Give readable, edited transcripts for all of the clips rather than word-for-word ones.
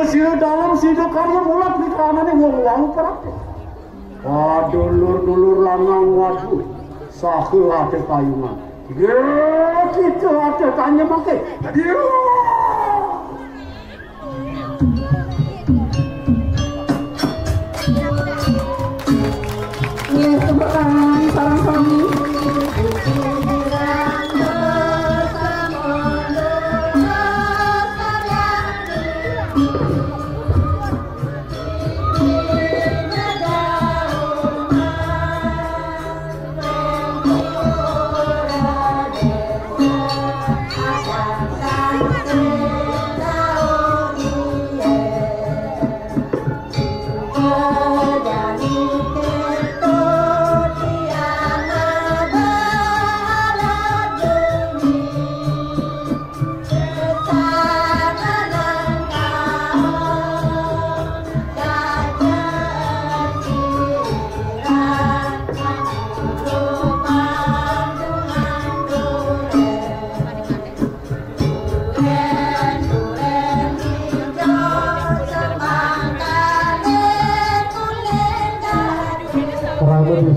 sira dalam sida karya mulat pikanane wong-wong praktek. Dulur-dulur lanang waduh sahe ate kayungan. Ge kita ate tanya make. Iya, tepuk tangan sarang suami.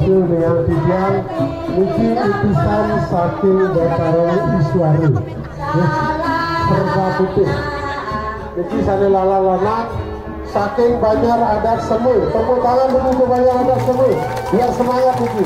Dengan tiang mungkin utusan saking Batara Iswari serba putih jadi sana lala-lala saking Banjar Adat Semui. Tepuk tangan dulu ke Banjar Adat Semui biar semangat itu.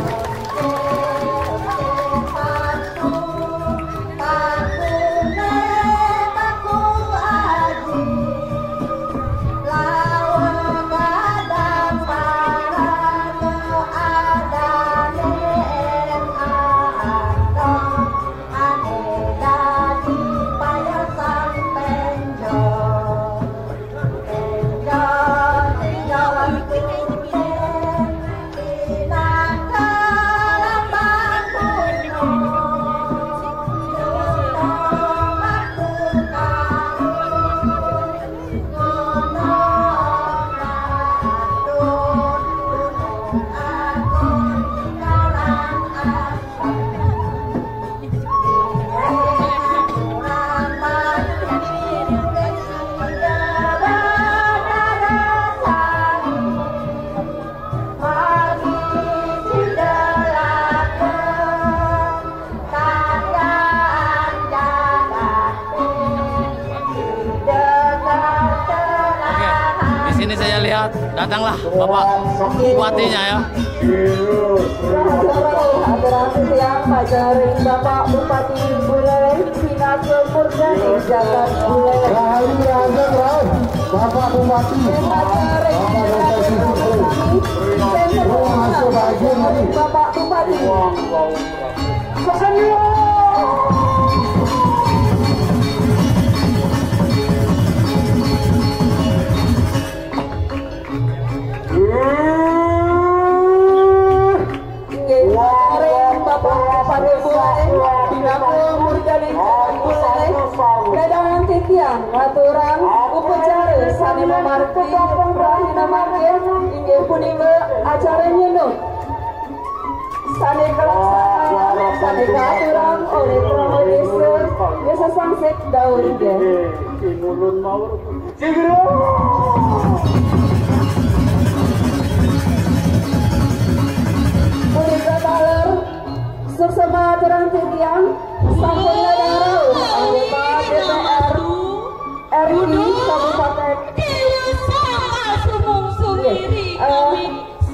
Datanglah Bapak Bupatinya ya. Bapak Bupati Buleleng, Pinake Murjani, Jakarta Buleleng. Bapak Bupati. Bapak Bupati. Aturan upacara sani memarti rahina margen hingga puninga acara nyenuh sani kelaksanaan sani keaturan oleh Promo Desa Desa Sangsek Daun ge punika taler suksema aturan titiang sampun ngadarau anggota DPR RI Kabupaten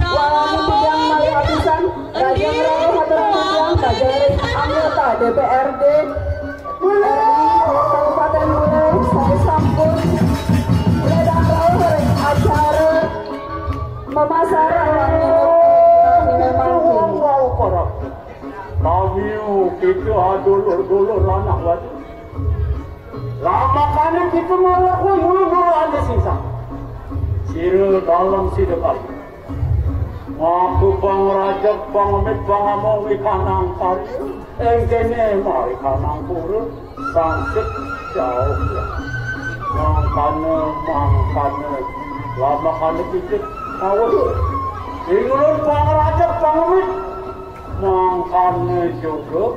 walau bidang mali habisan Raja Merauh hatur bidang kajari anggota DPRD RI Kabupaten Buleleng saya sambut ledang rauh acara memasar awang kami kita dulur-dulur lanang wajib lama kali kita melakukan mulu-mulu ada sisa sira dalam sida kali waktu bang raja bang amit bang among ikanang tari engkene mau ikanang pura sangsik jauh ya mangkane lama kali kita awal ingulun bang raja bang amit mangkane juga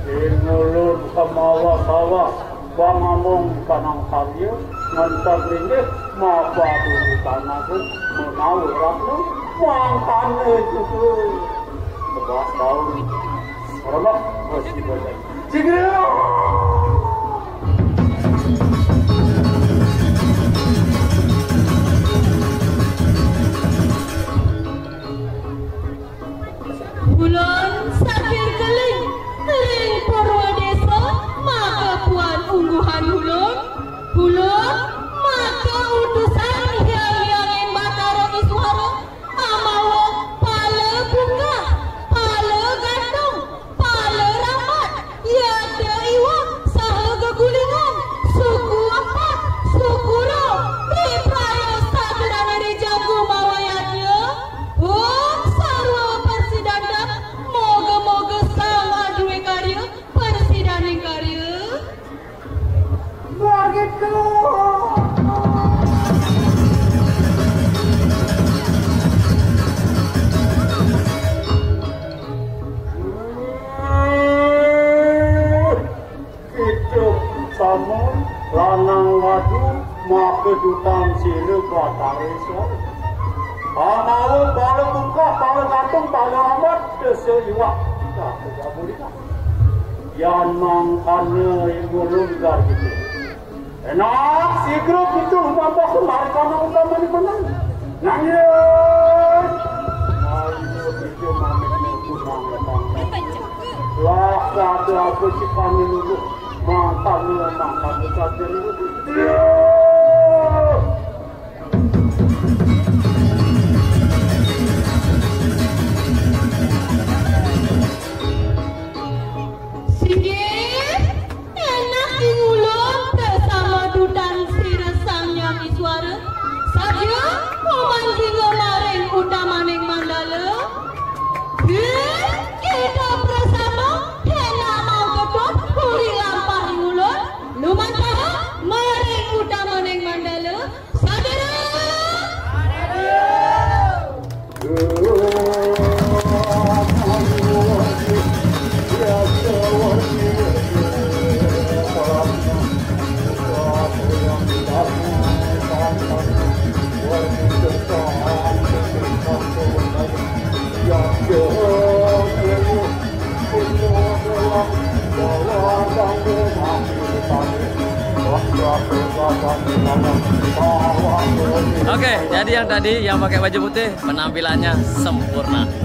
ingulun kemawa sawah bang among ikanang tari ngantar ringgit maka dulu tanahku menawar aku mangkane itu sebab tahun orang masih banyak Sigro Bulan sakir keling ring Purwadesa maka puan ungguhan Bulan maka utusan yang Batara Iswara amawa pala bunga pala gandung pala ramat yada iwa saha gegulingan suku empat suku ro di prayo saturana di jago mawayatnya sarwa persidanda moga-moga sama duwe karya persidani karya begitu hidup sama lanang wadu maka dutan sila Batara Iswara amalu pala buka pala gantung pala amat desa iwak tak boleh tak yang mangkana ibu lunggar gitu enak si grup itu mampu kemari karena utama di mana nangis ayo itu mamiknya kurang lah satu aku cipan dulu mangkana saja dulu kita bersama hena mau ketut kuri lampah ngulon lumantaha maring utama neng mandala sadara Oke, jadi yang tadi yang pakai baju putih penampilannya sempurna.